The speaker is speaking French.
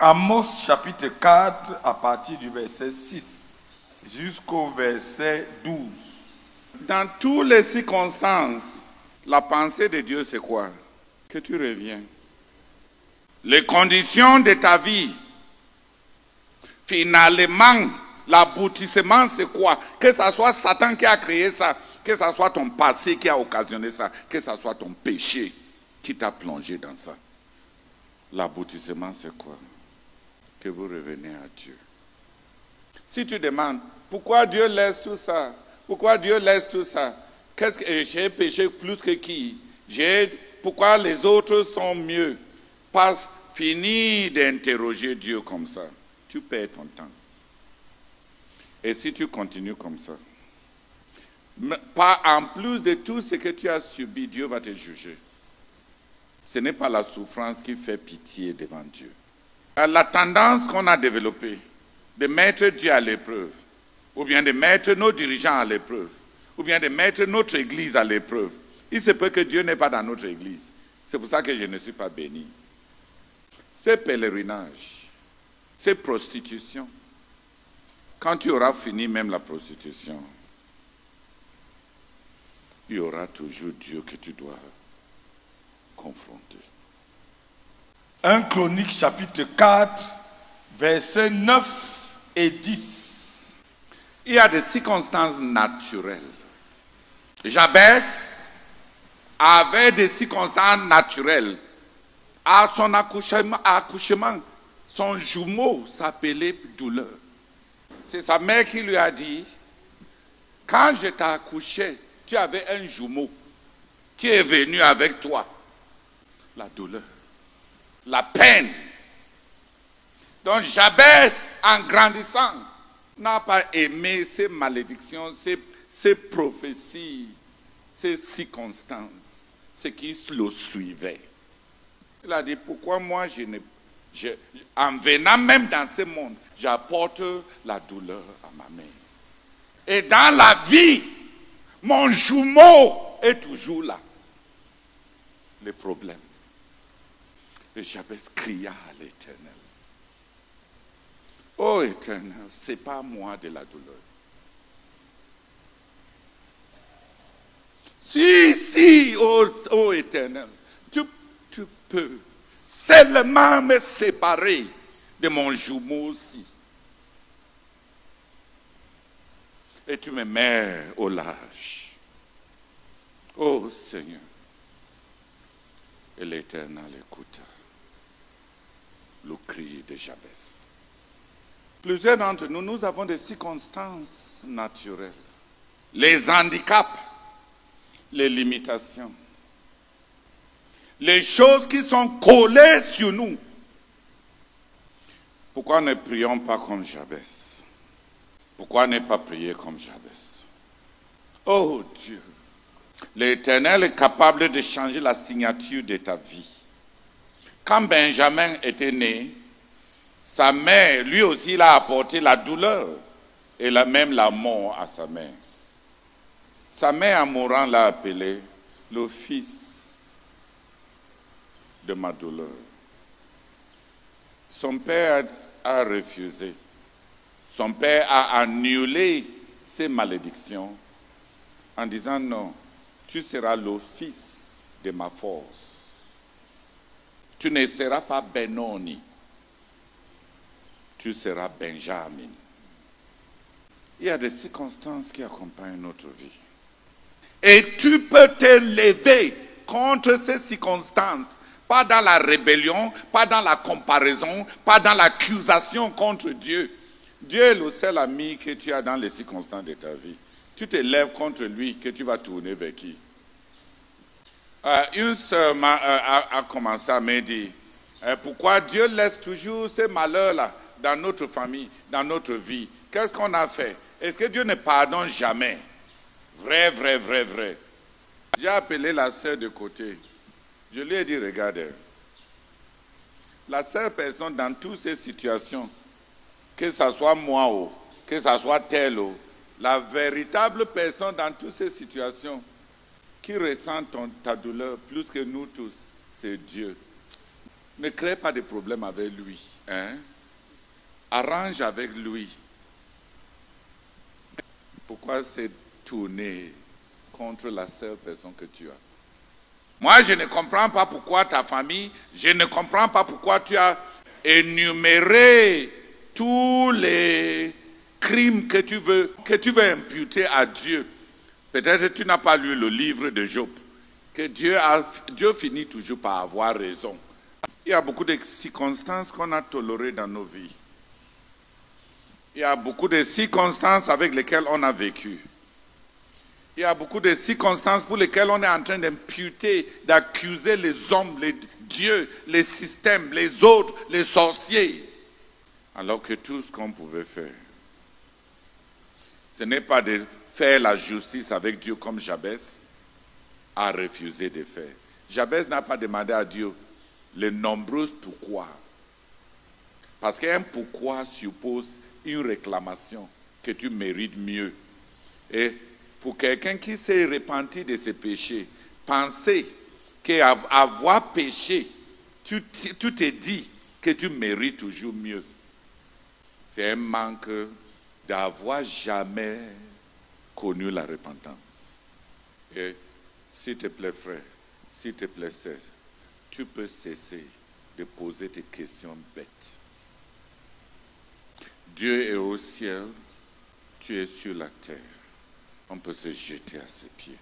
Amos chapitre 4 à partir du verset 6 jusqu'au verset 12. Dans toutes les circonstances, la pensée de Dieu c'est quoi? Que tu reviens. Les conditions de ta vie, finalement, l'aboutissement c'est quoi? Que ce soit Satan qui a créé ça, que ce soit ton passé qui a occasionné ça, que ce soit ton péché qui t'a plongé dans ça. L'aboutissement c'est quoi? Que vous revenez à Dieu. Si tu demandes, pourquoi Dieu laisse tout ça? Pourquoi Dieu laisse tout ça? Qu'est-ce que j'ai péché plus que qui? Pourquoi les autres sont mieux? Finis d'interroger Dieu comme ça. Tu perds ton temps. Et si tu continues comme ça, en plus de tout ce que tu as subi, Dieu va te juger. Ce n'est pas la souffrance qui fait pitié devant Dieu. La tendance qu'on a développée de mettre Dieu à l'épreuve, ou bien de mettre nos dirigeants à l'épreuve, ou bien de mettre notre église à l'épreuve. Il se peut que Dieu n'est pas dans notre église. C'est pour ça que je ne suis pas béni. Ces pèlerinages, ces prostitutions, quand tu auras fini même la prostitution, il y aura toujours Dieu que tu dois confronter. 1 Chronique chapitre 4, versets 9 et 10. Il y a des circonstances naturelles. Jabès avait des circonstances naturelles. À son accouchement, son jumeau s'appelait Douleur. C'est sa mère qui lui a dit, quand je t'ai accouché, tu avais un jumeau qui est venu avec toi. La douleur, la peine. Donc Jabès, en grandissant, n'a pas aimé ces malédictions, ces prophéties, ces circonstances, ce qui le suivait. Il a dit, pourquoi moi, en venant même dans ce monde, j'apporte la douleur à ma mère. Et dans la vie, mon jumeau est toujours là. Le problème. Et Jabès cria à l'Éternel. Oh Éternel, sépare moi de la douleur. Si, oh Éternel, tu peux seulement me séparer de mon jumeau aussi. Et tu me mets au large. Oh Seigneur. Et l'Éternel écouta le cri de Jabès. Plusieurs d'entre nous, nous avons des circonstances naturelles. Les handicaps, les limitations. Les choses qui sont collées sur nous. Pourquoi ne prions pas comme Jabès? Pourquoi ne pas prier comme Jabès? Oh Dieu, l'Éternel est capable de changer la signature de ta vie. Quand Benjamin était né, sa mère, lui aussi, il a apporté la douleur et même la mort à sa mère. Sa mère, en mourant, l'a appelé le fils de ma douleur. Son père a refusé. Son père a annulé ses malédictions en disant non, tu seras le fils de ma force. Tu ne seras pas Benoni, tu seras Benjamin. Il y a des circonstances qui accompagnent notre vie. Et tu peux te lever contre ces circonstances. Pas dans la rébellion, pas dans la comparaison, pas dans l'accusation contre Dieu. Dieu est le seul ami que tu as dans les circonstances de ta vie. Tu te lèves contre lui, que tu vas tourner vers qui? Une sœur a commencé à me dire, pourquoi Dieu laisse toujours ces malheurs-là dans notre famille, dans notre vie? Qu'est-ce qu'on a fait? Est-ce que Dieu ne pardonne jamais? Vrai, vrai, vrai, vrai. J'ai appelé la sœur de côté. Je lui ai dit, regarde, la seule personne dans toutes ces situations, que ce soit moi, que ce soit tel, la véritable personne dans toutes ces situations qui ressent ta douleur plus que nous tous, c'est Dieu. Ne crée pas de problème avec lui. hein, arrange avec lui. Pourquoi c'est tourné contre la seule personne que tu as? Moi, je ne comprends pas pourquoi ta famille, je ne comprends pas pourquoi tu as énuméré tous les crimes que tu veux imputer à Dieu. Peut-être que tu n'as pas lu le livre de Job, que Dieu finit toujours par avoir raison. Il y a beaucoup de circonstances qu'on a tolérées dans nos vies. Il y a beaucoup de circonstances avec lesquelles on a vécu. Il y a beaucoup de circonstances pour lesquelles on est en train d'imputer, d'accuser les hommes, les dieux, les systèmes, les autres, les sorciers. Alors que tout ce qu'on pouvait faire, ce n'est pas de faire la justice avec Dieu comme Jabès a refusé de faire. Jabès n'a pas demandé à Dieu les nombreux pourquoi. Parce qu'un pourquoi suppose une réclamation que tu mérites mieux. Et pour quelqu'un qui s'est repenti de ses péchés, penser qu'avoir péché, tu te dis que tu mérites toujours mieux. C'est un manque d'avoir jamais connu la repentance. Et s'il te plaît, frère, s'il te plaît, sœur, tu peux cesser de poser tes questions bêtes. Dieu est au ciel, tu es sur la terre. On peut se jeter à ses pieds.